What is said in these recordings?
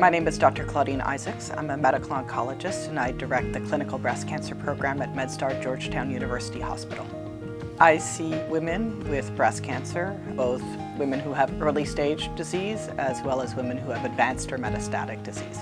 My name is Dr. Claudine Isaacs. I'm a medical oncologist and I direct the clinical breast cancer program at MedStar Georgetown University Hospital. I see women with breast cancer, both women who have early stage disease as well as women who have advanced or metastatic disease.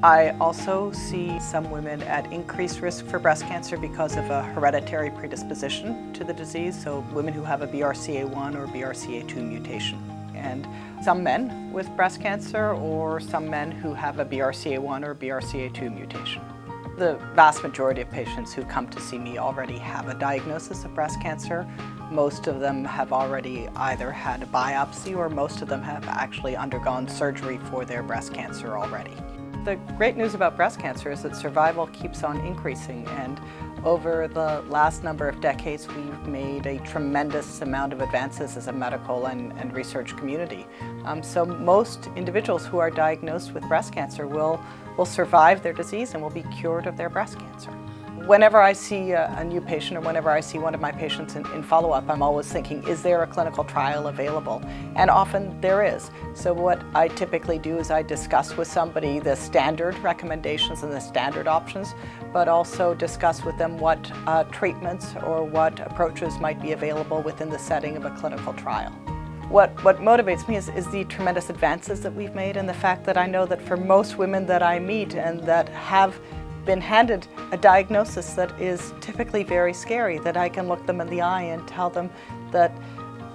I also see some women at increased risk for breast cancer because of a hereditary predisposition to the disease, so women who have a BRCA1 or BRCA2 mutation. And some men with breast cancer or some men who have a BRCA1 or BRCA2 mutation. The vast majority of patients who come to see me already have a diagnosis of breast cancer. Most of them have already either had a biopsy or most of them have actually undergone surgery for their breast cancer already. The great news about breast cancer is that survival keeps on increasing, and over the last number of decades we've made a tremendous amount of advances as a medical and research community. So most individuals who are diagnosed with breast cancer will survive their disease and will be cured of their breast cancer. Whenever I see a new patient or whenever I see one of my patients in follow-up, I'm always thinking, is there a clinical trial available? And often there is. So what I typically do is I discuss with somebody the standard recommendations and the standard options, but also discuss with them what treatments or what approaches might be available within the setting of a clinical trial. What motivates me is the tremendous advances that we've made and the fact that I know that for most women that I meet and that have been handed a diagnosis that is typically very scary, that I can look them in the eye and tell them that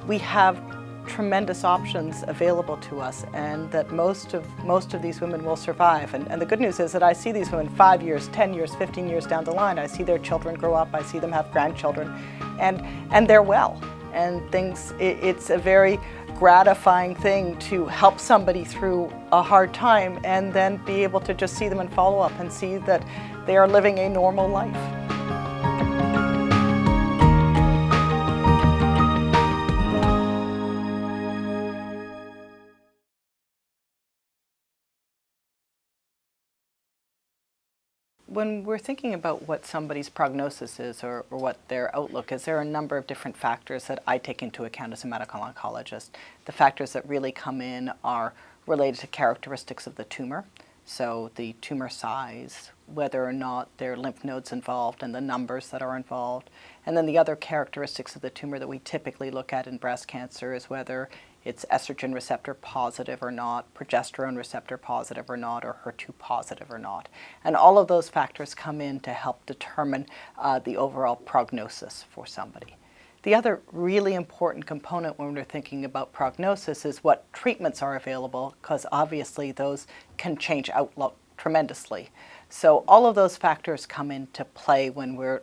we have tremendous options available to us and that most of these women will survive. And the good news is that I see these women 5 years, 10 years, 15 years down the line. I see their children grow up, I see them have grandchildren, and they're well. And it's a very gratifying thing to help somebody through a hard time and then be able to just see them in follow-up and see that they are living a normal life. When we're thinking about what somebody's prognosis is or what their outlook is, there are a number of different factors that I take into account as a medical oncologist. The factors that really come in are related to characteristics of the tumor, so the tumor size, whether or not there are lymph nodes involved and the numbers that are involved. And then the other characteristics of the tumor that we typically look at in breast cancer is whether it's estrogen receptor positive or not, progesterone receptor positive or not, or HER2 positive or not. And all of those factors come in to help determine the overall prognosis for somebody. The other really important component when we're thinking about prognosis is what treatments are available, because obviously those can change outlook tremendously. So all of those factors come into play when we're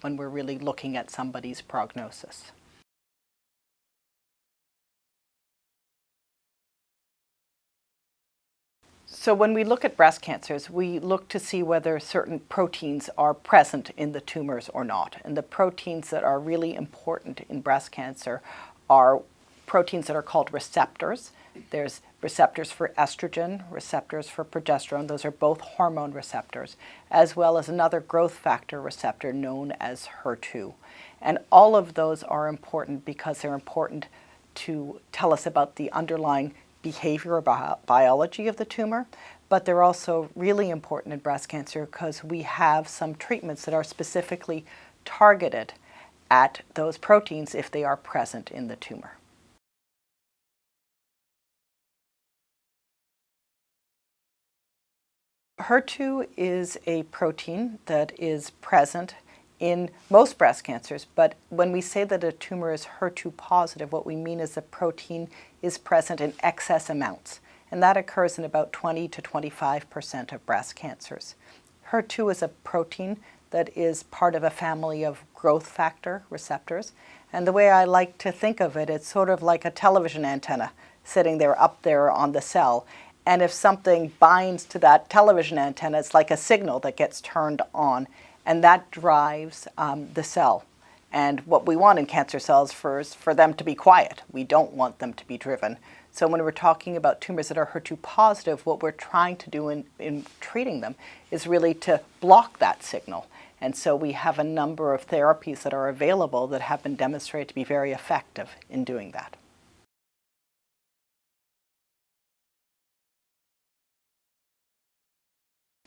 really looking at somebody's prognosis. So when we look at breast cancers, we look to see whether certain proteins are present in the tumors or not. And the proteins that are really important in breast cancer are proteins that are called receptors. There's receptors for estrogen, receptors for progesterone. Those are both hormone receptors, as well as another growth factor receptor known as HER2. And all of those are important because they're important to tell us about the underlying behavior or biology of the tumor, but they're also really important in breast cancer because we have some treatments that are specifically targeted at those proteins if they are present in the tumor. HER2 is a protein that is present in most breast cancers, but when we say that a tumor is HER2 positive, what we mean is the protein is present in excess amounts, and that occurs in about 20 to 25% of breast cancers. HER2 is a protein that is part of a family of growth factor receptors, and the way I like to think of it, it's sort of like a television antenna sitting there up there on the cell, and if something binds to that television antenna, it's like a signal that gets turned on, and that drives the cell. And what we want in cancer cells is for them to be quiet. We don't want them to be driven. So when we're talking about tumors that are HER2 positive, what we're trying to do in treating them is really to block that signal. And so we have a number of therapies that are available that have been demonstrated to be very effective in doing that.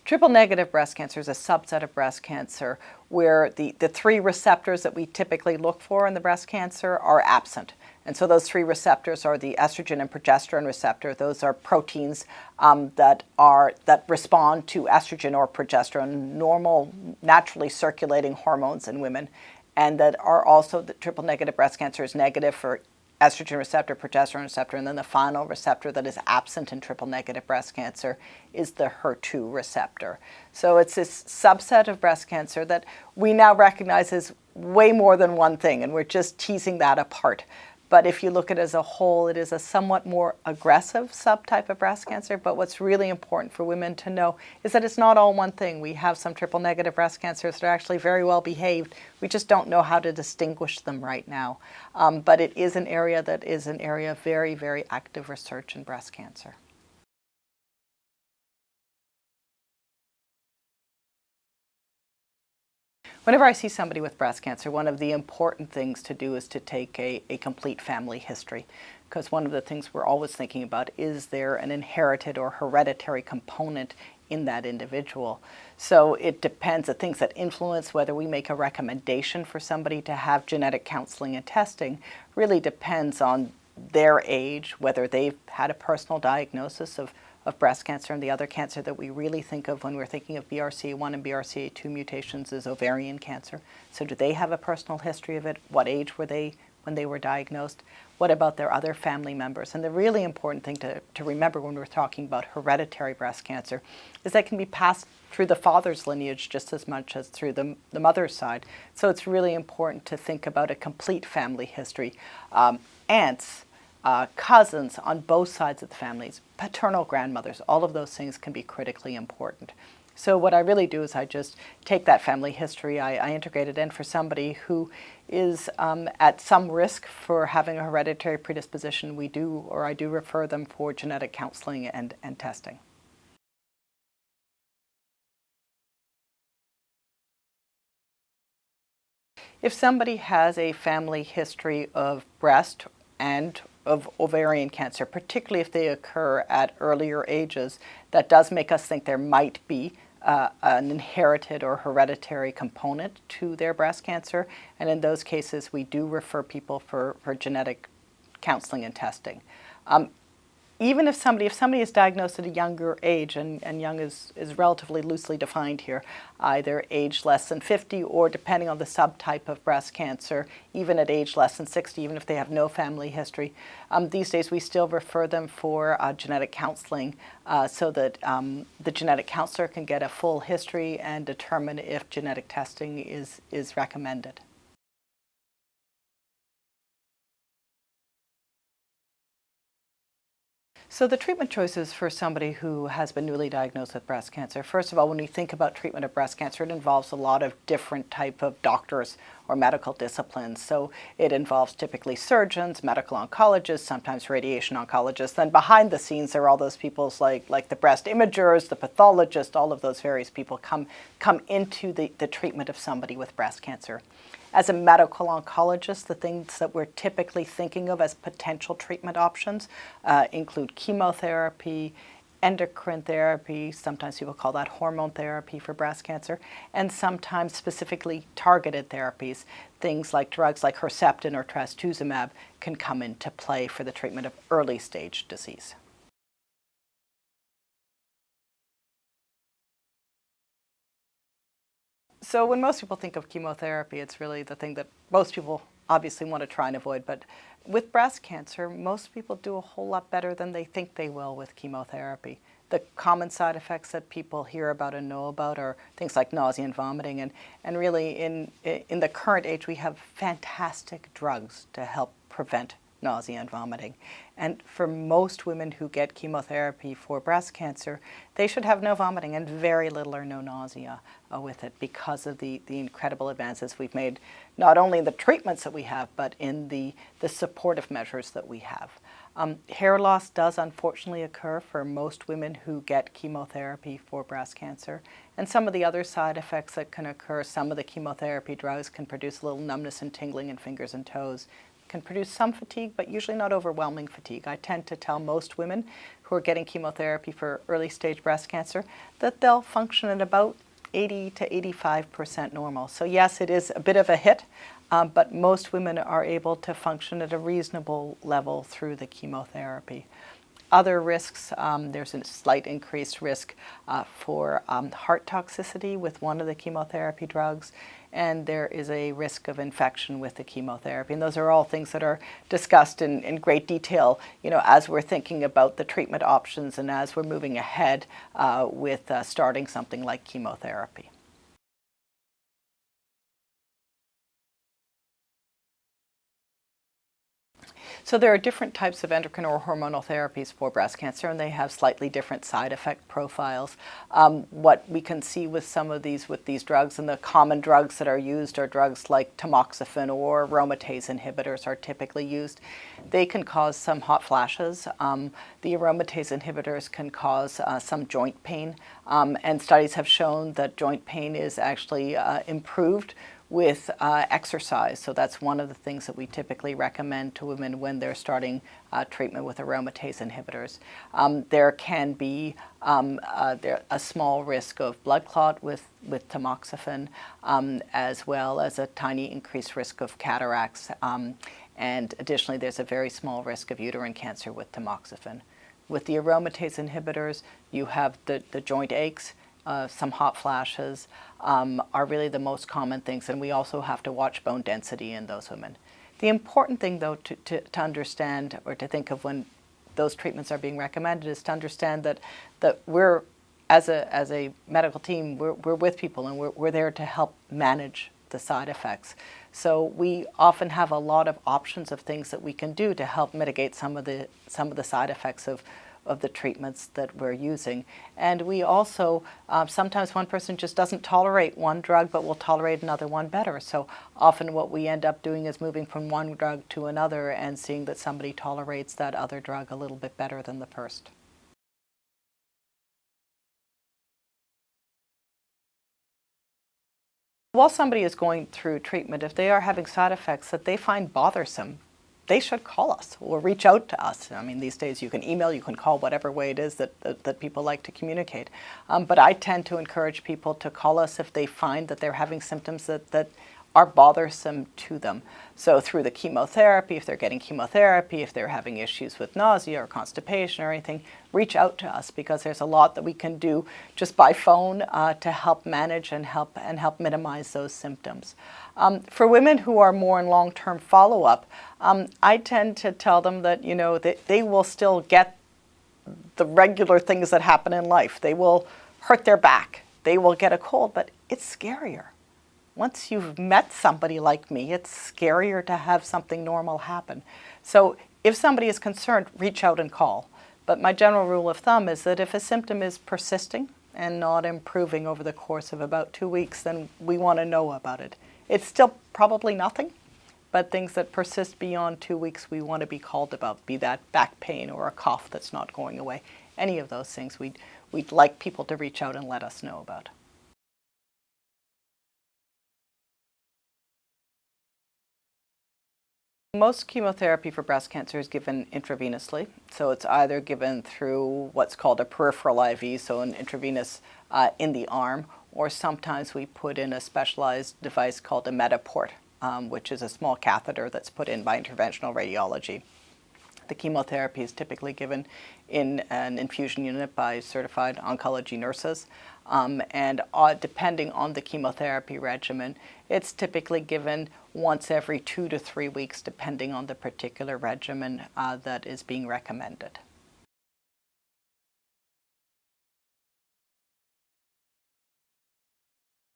Triple-negative breast cancer is a subset of breast cancer where the three receptors that we typically look for in the breast cancer are absent. And so those three receptors are the estrogen and progesterone receptor. Those are proteins that respond to estrogen or progesterone, normal, naturally circulating hormones in women, and that are also the triple-negative breast cancer is negative for estrogen receptor, progesterone receptor, and then the final receptor that is absent in triple-negative breast cancer is the HER2 receptor. So it's this subset of breast cancer that we now recognize as way more than one thing, and we're just teasing that apart. But if you look at it as a whole, it is a somewhat more aggressive subtype of breast cancer. But what's really important for women to know is that it's not all one thing. We have some triple-negative breast cancers that are actually very well behaved. We just don't know how to distinguish them right now. But it is an area that is an area of very, very active research in breast cancer. Whenever I see somebody with breast cancer, one of the important things to do is to take a complete family history, because one of the things we're always thinking about is there an inherited or hereditary component in that individual. So it depends, the things that influence whether we make a recommendation for somebody to have genetic counseling and testing really depends on their age, whether they've had a personal diagnosis of breast cancer, and the other cancer that we really think of when we're thinking of BRCA1 and BRCA2 mutations is ovarian cancer. So do they have a personal history of it? What age were they when they were diagnosed? What about their other family members? And the really important thing to remember when we're talking about hereditary breast cancer is that it can be passed through the father's lineage just as much as through the mother's side. So it's really important to think about a complete family history. Aunts, cousins on both sides of the families, paternal grandmothers, all of those things can be critically important. So what I really do is I just take that family history, I integrate it in for somebody who is at some risk for having a hereditary predisposition. I do refer them for genetic counseling and testing. If somebody has a family history of breast and of ovarian cancer, particularly if they occur at earlier ages, that does make us think there might be an inherited or hereditary component to their breast cancer. And in those cases, we do refer people for genetic counseling and testing. Even if somebody is diagnosed at a younger age, and young is relatively loosely defined here, either age less than 50 or, depending on the subtype of breast cancer, even at age less than 60, even if they have no family history, these days we still refer them for genetic counseling so that the genetic counselor can get a full history and determine if genetic testing is recommended. So the treatment choices for somebody who has been newly diagnosed with breast cancer, first of all, when we think about treatment of breast cancer, it involves a lot of different type of doctors or medical disciplines. So it involves typically surgeons, medical oncologists, sometimes radiation oncologists. Then behind the scenes, there are all those people like the breast imagers, the pathologists, all of those various people come into the treatment of somebody with breast cancer. As a medical oncologist, the things that we're typically thinking of as potential treatment options include chemotherapy, endocrine therapy, sometimes people call that hormone therapy for breast cancer, and sometimes specifically targeted therapies. Things like drugs like Herceptin or trastuzumab can come into play for the treatment of early stage disease. So when most people think of chemotherapy, it's really the thing that most people obviously want to try and avoid. But with breast cancer, most people do a whole lot better than they think they will with chemotherapy. The common side effects that people hear about and know about are things like nausea and vomiting. And really, in the current age, we have fantastic drugs to help prevent nausea and vomiting. And for most women who get chemotherapy for breast cancer, they should have no vomiting and very little or no nausea with it because of the incredible advances we've made, not only in the treatments that we have, but in the supportive measures that we have. Hair loss does unfortunately occur for most women who get chemotherapy for breast cancer. And some of the other side effects that can occur, some of the chemotherapy drugs can produce a little numbness and tingling in fingers and toes. can produce some fatigue, but usually not overwhelming fatigue. I tend to tell most women who are getting chemotherapy for early stage breast cancer that they'll function at about 80 to 85% normal. So yes, it is a bit of a hit, but most women are able to function at a reasonable level through the chemotherapy. Other risks, there's a slight increased risk for heart toxicity with one of the chemotherapy drugs, and there is a risk of infection with the chemotherapy. And those are all things that are discussed in great detail, as we're thinking about the treatment options and as we're moving ahead with starting something like chemotherapy. So there are different types of endocrine or hormonal therapies for breast cancer, and they have slightly different side effect profiles. What we can see with some of these drugs, and the common drugs that are used are drugs like tamoxifen or aromatase inhibitors are typically used. They can cause some hot flashes. The aromatase inhibitors can cause some joint pain, and studies have shown that joint pain is actually improved with exercise. So that's one of the things that we typically recommend to women when they're starting treatment with aromatase inhibitors. There can be a small risk of blood clot with tamoxifen, as well as a tiny increased risk of cataracts. And additionally, there's a very small risk of uterine cancer with tamoxifen. With the aromatase inhibitors, you have the joint aches. Some hot flashes are really the most common things, and we also have to watch bone density in those women. The important thing, though, to understand or to think of when those treatments are being recommended is to understand that we're, as a medical team, we're with people, and we're there to help manage the side effects. So we often have a lot of options of things that we can do to help mitigate some of the side effects of the treatments that we're using. And we also, sometimes one person just doesn't tolerate one drug but will tolerate another one better. So often what we end up doing is moving from one drug to another and seeing that somebody tolerates that other drug a little bit better than the first. While somebody is going through treatment, if they are having side effects that they find bothersome, they should call us or reach out to us. I mean, these days you can email, you can call, whatever way it is that people like to communicate. But I tend to encourage people to call us if they find that they're having symptoms that are bothersome to them. So through the chemotherapy, if they're getting chemotherapy, if they're having issues with nausea or constipation or anything, reach out to us, because there's a lot that we can do just by phone to help manage and help minimize those symptoms. For women who are more in long-term follow-up, I tend to tell them that they will still get the regular things that happen in life. They will hurt their back, they will get a cold, but it's scarier. Once you've met somebody like me, it's scarier to have something normal happen. So if somebody is concerned, reach out and call. But my general rule of thumb is that if a symptom is persisting and not improving over the course of about 2 weeks, then we want to know about it. It's still probably nothing, but things that persist beyond 2 weeks we want to be called about, be that back pain or a cough that's not going away. Any of those things we'd like people to reach out and let us know about. Most chemotherapy for breast cancer is given intravenously, so it's either given through what's called a peripheral IV, so an intravenous in the arm, or sometimes we put in a specialized device called a Metaport, which is a small catheter that's put in by interventional radiology. The chemotherapy is typically given in an infusion unit by certified oncology nurses, and depending on the chemotherapy regimen, it's typically given once every 2 to 3 weeks, depending on the particular regimen that is being recommended.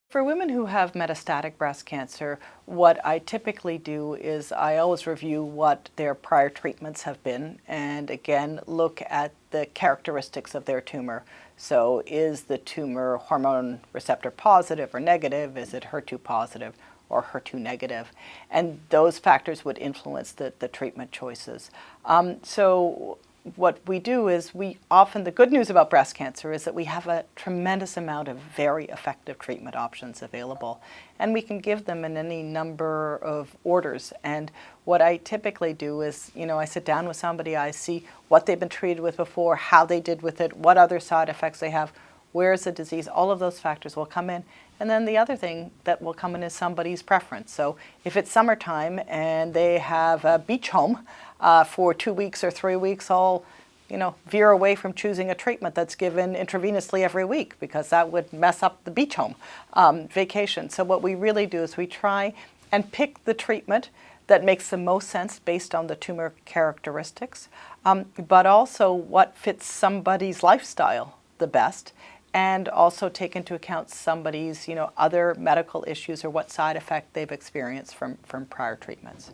For women who have metastatic breast cancer, what I typically do is I always review what their prior treatments have been, and again look at the characteristics of their tumor. So is the tumor hormone receptor positive or negative? Is it HER2 positive or HER2 negative? And those factors would influence the treatment choices. So what we do is the good news about breast cancer is that we have a tremendous amount of very effective treatment options available, and we can give them in any number of orders. And what I typically do is, I sit down with somebody, I see what they've been treated with before, how they did with it, what other side effects they have, where's the disease, all of those factors will come in. And then the other thing that will come in is somebody's preference. So if it's summertime and they have a beach home for 2 weeks or 3 weeks, I'll veer away from choosing a treatment that's given intravenously every week, because that would mess up the beach home vacation. So what we really do is we try and pick the treatment that makes the most sense based on the tumor characteristics, but also what fits somebody's lifestyle the best, and also take into account somebody's other medical issues or what side effect they've experienced from prior treatments.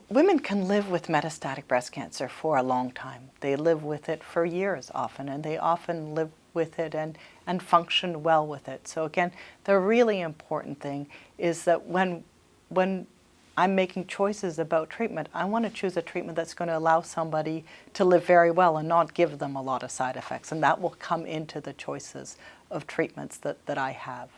Women can live with metastatic breast cancer for a long time. They live with it for years often, and they often live with it and function well with it. So again, the really important thing is that when I'm making choices about treatment, I want to choose a treatment that's going to allow somebody to live very well and not give them a lot of side effects, and that will come into the choices of treatments that I have.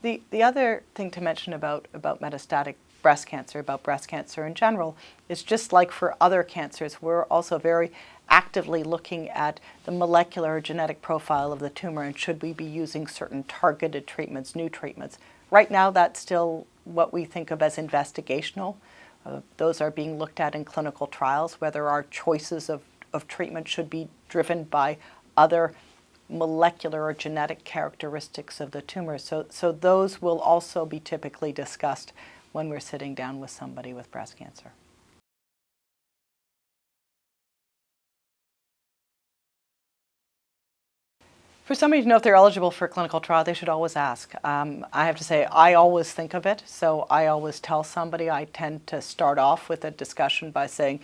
The other thing to mention about metastatic breast cancer, about breast cancer in general, is just like for other cancers, we're also very actively looking at the molecular or genetic profile of the tumor, and should we be using certain targeted treatments, new treatments. Right now, that's still what we think of as investigational. Those are being looked at in clinical trials, whether our choices of treatment should be driven by other molecular or genetic characteristics of the tumor. So those will also be typically discussed when we're sitting down with somebody with breast cancer. For somebody to know if they're eligible for a clinical trial, they should always ask. I have to say, I always think of it, so I always tell somebody. I tend to start off with a discussion by saying,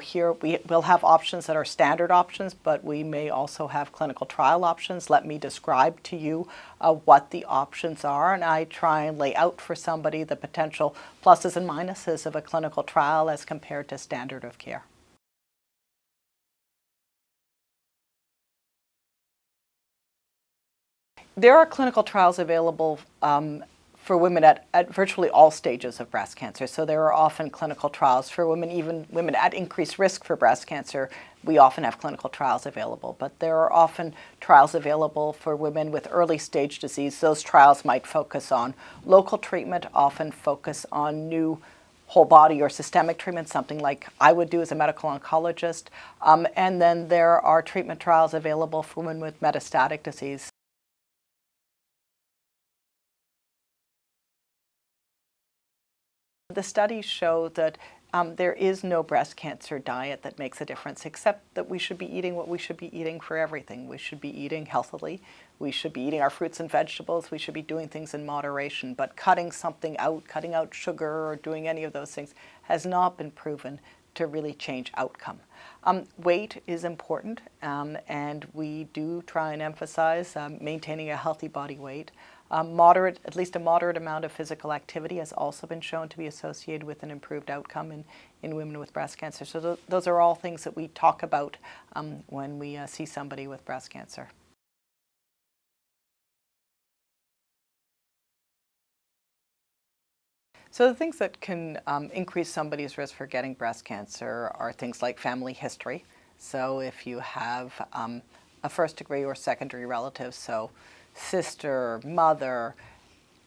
here we'll have options that are standard options, but we may also have clinical trial options. Let me describe to you what the options are, and I try and lay out for somebody the potential pluses and minuses of a clinical trial as compared to standard of care. There are clinical trials available for women at virtually all stages of breast cancer. So there are often clinical trials for women, even women at increased risk for breast cancer. We often have clinical trials available, but there are often trials available for women with early stage disease. Those trials might focus on local treatment, often focus on new whole body or systemic treatment, something like I would do as a medical oncologist. And then there are treatment trials available for women with metastatic disease. The studies show that there is no breast cancer diet that makes a difference, except that we should be eating what we should be eating for everything. We should be eating healthily. We should be eating our fruits and vegetables. We should be doing things in moderation. But cutting something out, cutting out sugar or doing any of those things has not been proven to really change outcome. Weight is important, and we do try and emphasize maintaining a healthy body weight. At least a moderate amount of physical activity has also been shown to be associated with an improved outcome in women with breast cancer. So those are all things that we talk about when we see somebody with breast cancer. So the things that can increase somebody's risk for getting breast cancer are things like family history. So if you have a first degree or second degree relative, so sister, mother,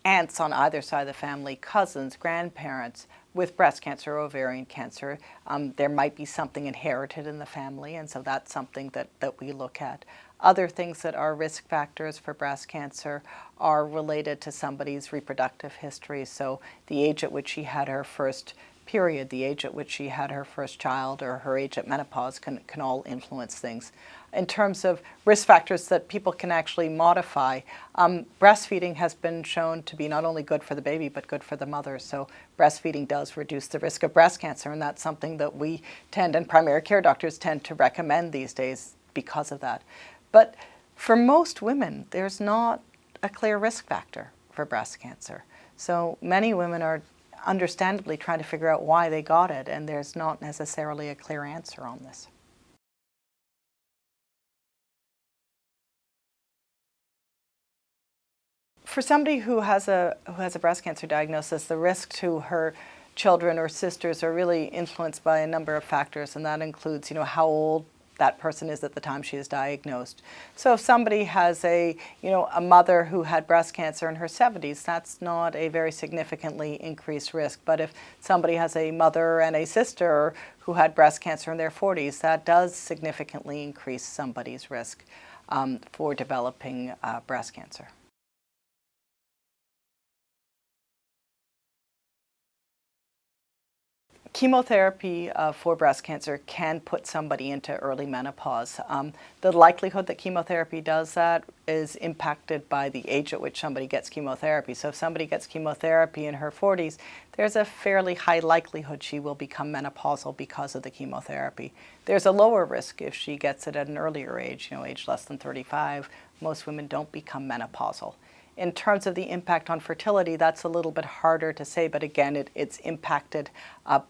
aunts on either side of the family, cousins, grandparents with breast cancer or ovarian cancer, there might be something inherited in the family, and so that's something that we look at. Other things that are risk factors for breast cancer are related to somebody's reproductive history, so the age at which she had her first period, the age at which she had her first child, or her age at menopause can all influence things. In terms of risk factors that people can actually modify, breastfeeding has been shown to be not only good for the baby but good for the mother. So breastfeeding does reduce the risk of breast cancer, and that's something that we tend, and primary care doctors tend to recommend these days because of that. But for most women, there's not a clear risk factor for breast cancer. So many women are understandably trying to figure out why they got it, and there's not necessarily a clear answer on this. For somebody who has a breast cancer diagnosis, the risk to her children or sisters are really influenced by a number of factors, and that includes, how old that person is at the time she is diagnosed. So if somebody has a mother who had breast cancer in her 70s, that's not a very significantly increased risk. But if somebody has a mother and a sister who had breast cancer in their 40s, that does significantly increase somebody's risk for developing breast cancer. Chemotherapy for breast cancer can put somebody into early menopause. The likelihood that chemotherapy does that is impacted by the age at which somebody gets chemotherapy. So if somebody gets chemotherapy in her 40s, there's a fairly high likelihood she will become menopausal because of the chemotherapy. There's a lower risk if she gets it at an earlier age, age less than 35. Most women don't become menopausal. In terms of the impact on fertility, that's a little bit harder to say, but again, it's impacted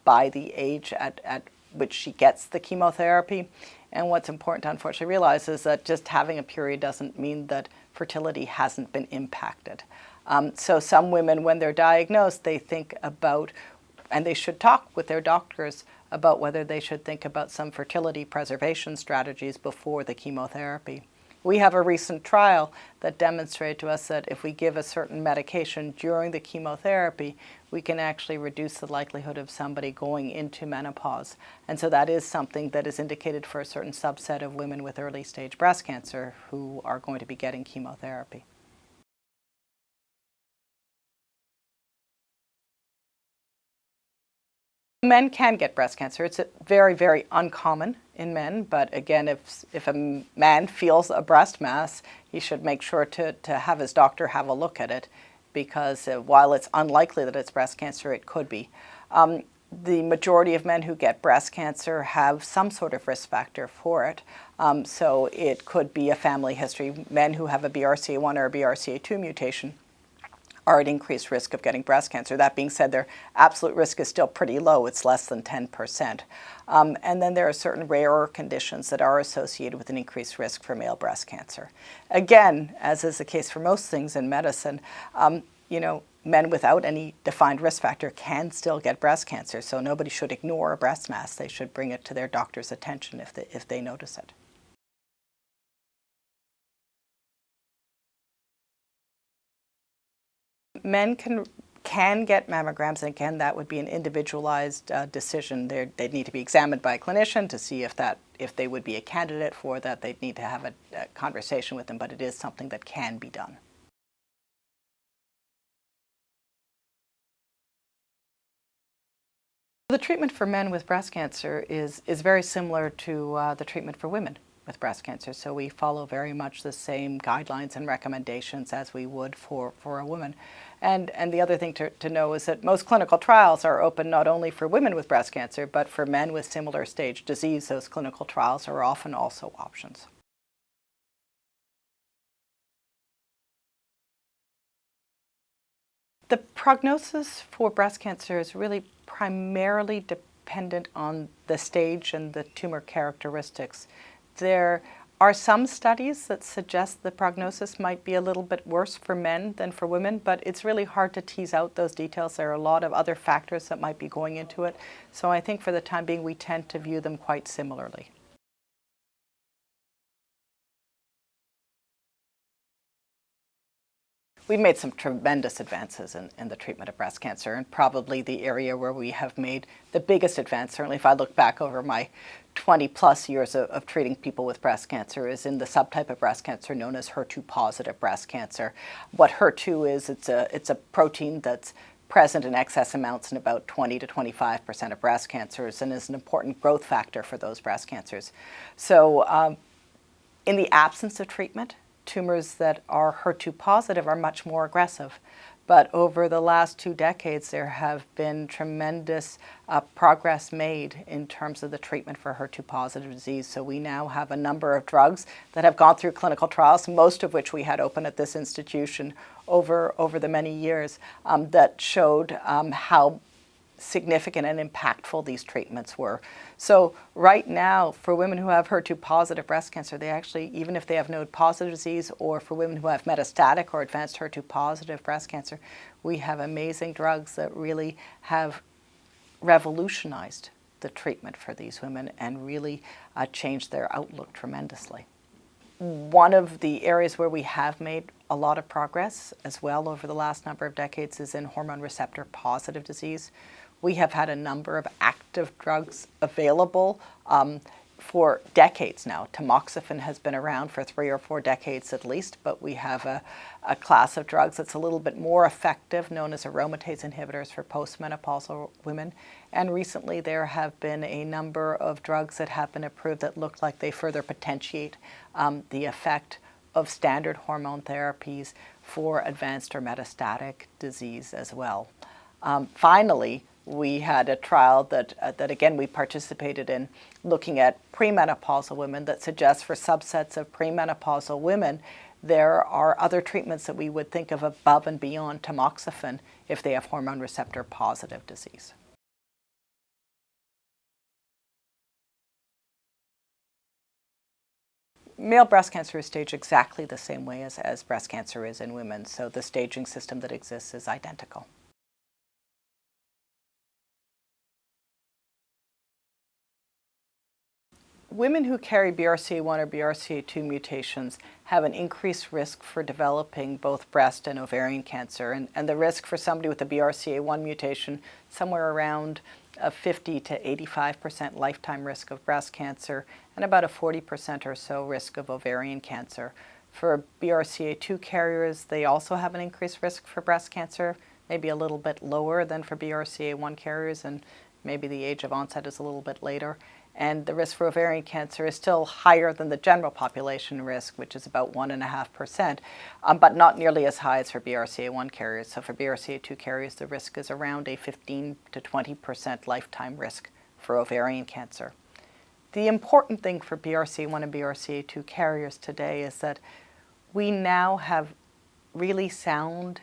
by the age at which she gets the chemotherapy. And what's important to unfortunately realize is that just having a period doesn't mean that fertility hasn't been impacted. So some women, when they're diagnosed, they think about, and they should talk with their doctors about whether they should think about some fertility preservation strategies before the chemotherapy. We have a recent trial that demonstrated to us that if we give a certain medication during the chemotherapy, we can actually reduce the likelihood of somebody going into menopause. And so that is something that is indicated for a certain subset of women with early stage breast cancer who are going to be getting chemotherapy. Men can get breast cancer. It's very, very uncommon in men, but again, if a man feels a breast mass, he should make sure to have his doctor have a look at it, because while it's unlikely that it's breast cancer, it could be. The majority of men who get breast cancer have some sort of risk factor for it. So it could be a family history. Men who have a BRCA1 or a BRCA2 mutation are at increased risk of getting breast cancer. That being said, their absolute risk is still pretty low. It's less than 10%. And then there are certain rarer conditions that are associated with an increased risk for male breast cancer. Again, as is the case for most things in medicine, men without any defined risk factor can still get breast cancer. So nobody should ignore a breast mass. They should bring it to their doctor's attention if they notice it. Men can get mammograms, and again, that would be an individualized decision. They'd need to be examined by a clinician to see if they would be a candidate for that. They'd need to have a conversation with them, but it is something that can be done. The treatment for men with breast cancer is very similar to the treatment for women with breast cancer. So we follow very much the same guidelines and recommendations as we would for a woman. And the other thing to know is that most clinical trials are open not only for women with breast cancer, but for men with similar stage disease. Those clinical trials are often also options. The prognosis for breast cancer is really primarily dependent on the stage and the tumor characteristics. There are some studies that suggest the prognosis might be a little bit worse for men than for women, but it's really hard to tease out those details. There are a lot of other factors that might be going into it. So I think for the time being, we tend to view them quite similarly. We've made some tremendous advances in the treatment of breast cancer, and probably the area where we have made the biggest advance, certainly if I look back over my 20-plus years of treating people with breast cancer, is in the subtype of breast cancer known as HER2-positive breast cancer. What HER2 is, it's a protein that's present in excess amounts in about 20 to 25% of breast cancers and is an important growth factor for those breast cancers. So in the absence of treatment, tumors that are HER2 positive are much more aggressive. But over the last 2 decades, there have been tremendous progress made in terms of the treatment for HER2 positive disease. So we now have a number of drugs that have gone through clinical trials, most of which we had open at this institution over the many years, that showed how significant and impactful these treatments were. So right now, for women who have HER2 positive breast cancer, they actually, even if they have node positive disease, or for women who have metastatic or advanced HER2 positive breast cancer, we have amazing drugs that really have revolutionized the treatment for these women and really changed their outlook tremendously. One of the areas where we have made a lot of progress as well over the last number of decades is in hormone receptor positive disease. We have had a number of active drugs available for decades now. Tamoxifen has been around for 3 or 4 decades at least, but we have a class of drugs that's a little bit more effective, known as aromatase inhibitors for postmenopausal women. And recently there have been a number of drugs that have been approved that look like they further potentiate the effect of standard hormone therapies for advanced or metastatic disease as well. Finally, we had a trial that again we participated in, looking at premenopausal women, that suggests for subsets of premenopausal women there are other treatments that we would think of above and beyond tamoxifen if they have hormone receptor positive disease. Male breast cancer is staged exactly the same way as breast cancer is in women, so the staging system that exists is identical. Women who carry BRCA1 or BRCA2 mutations have an increased risk for developing both breast and ovarian cancer, and the risk for somebody with a BRCA1 mutation, somewhere around a 50 to 85% lifetime risk of breast cancer, and about a 40% or so risk of ovarian cancer. For BRCA2 carriers, they also have an increased risk for breast cancer, maybe a little bit lower than for BRCA1 carriers, and maybe the age of onset is a little bit later. And the risk for ovarian cancer is still higher than the general population risk, which is about 1.5%, but not nearly as high as for BRCA1 carriers. So for BRCA2 carriers, the risk is around a 15 to 20% lifetime risk for ovarian cancer. The important thing for BRCA1 and BRCA2 carriers today is that we now have really sound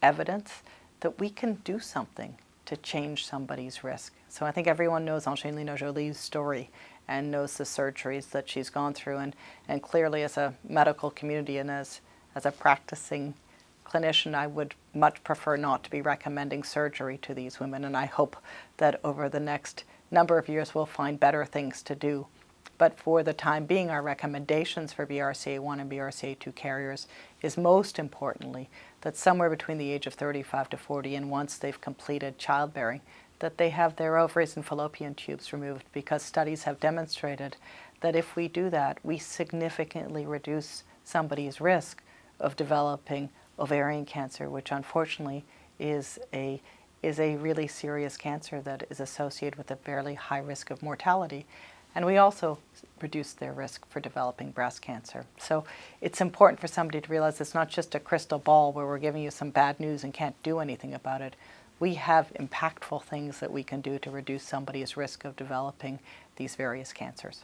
evidence that we can do something to change somebody's risk. So I think everyone knows Angelina Jolie's story and knows the surgeries that she's gone through, and clearly as a medical community and as a practicing clinician, I would much prefer not to be recommending surgery to these women, and I hope that over the next number of years we'll find better things to do. But for the time being, our recommendations for BRCA1 and BRCA2 carriers is most importantly that somewhere between the age of 35 to 40 and once they've completed childbearing, that they have their ovaries and fallopian tubes removed, because studies have demonstrated that if we do that, we significantly reduce somebody's risk of developing ovarian cancer, which unfortunately is a really serious cancer that is associated with a fairly high risk of mortality. And we also reduce their risk for developing breast cancer. So it's important for somebody to realize it's not just a crystal ball where we're giving you some bad news and can't do anything about it. We have impactful things that we can do to reduce somebody's risk of developing these various cancers.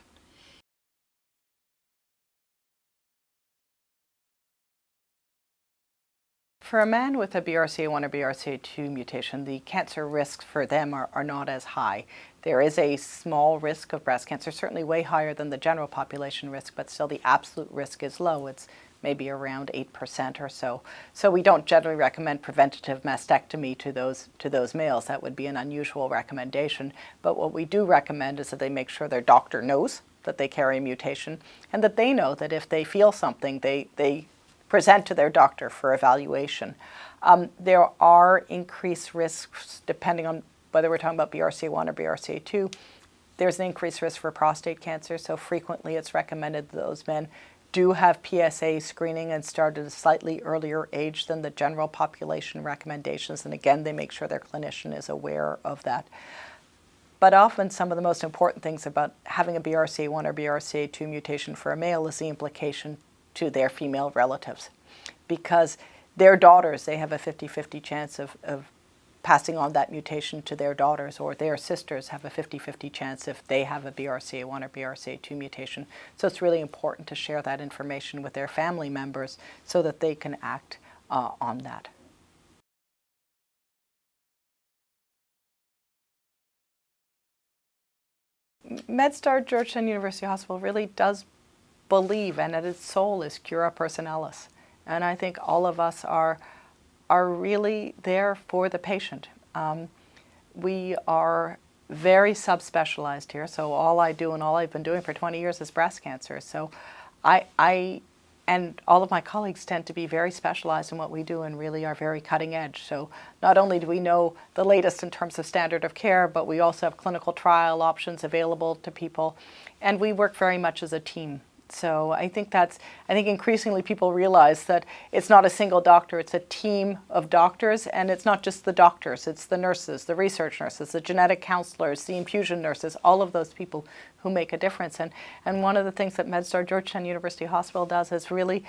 For a man with a BRCA1 or BRCA2 mutation, the cancer risks for them are not as high. There is a small risk of breast cancer, certainly way higher than the general population risk, but still the absolute risk is low. It's maybe around 8% or so. So we don't generally recommend preventative mastectomy to those males. That would be an unusual recommendation. But what we do recommend is that they make sure their doctor knows that they carry a mutation, and that they know that if they feel something, they present to their doctor for evaluation. There are increased risks depending on whether we're talking about BRCA1 or BRCA2. There's an increased risk for prostate cancer, so frequently it's recommended that those men do have PSA screening and start at a slightly earlier age than the general population recommendations, and again, they make sure their clinician is aware of that. But often some of the most important things about having a BRCA1 or BRCA2 mutation for a male is the implication to their female relatives, because their daughters, they have a 50-50 chance of passing on that mutation to their daughters, or their sisters have a 50-50 chance if they have a BRCA1 or BRCA2 mutation. So it's really important to share that information with their family members so that they can act on that. MedStar Georgetown University Hospital really does believe, and at its soul is cura personalis. And I think all of us are really there for the patient. We are very subspecialized here, so all I do and all I've been doing for 20 years is breast cancer. So I and all of my colleagues tend to be very specialized in what we do and really are very cutting edge. So not only do we know the latest in terms of standard of care, but we also have clinical trial options available to people, and we work very much as a team. So I think increasingly people realize that it's not a single doctor, it's a team of doctors, and it's not just the doctors, it's the nurses, the research nurses, the genetic counselors, the infusion nurses, all of those people who make a difference. And one of the things that MedStar Georgetown University Hospital does is really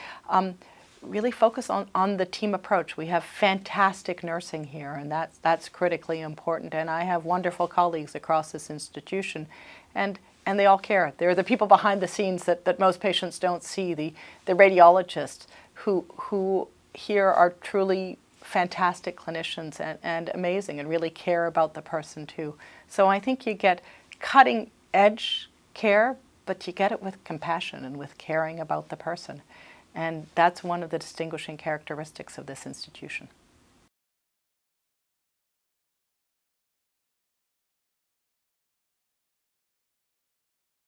focus on the team approach. We have fantastic nursing here, and that's critically important. And I have wonderful colleagues across this institution, and they all care. They're the people behind the scenes that most patients don't see, the radiologists who here are truly fantastic clinicians and amazing and really care about the person too. So I think you get cutting edge care, but you get it with compassion and with caring about the person. And that's one of the distinguishing characteristics of this institution.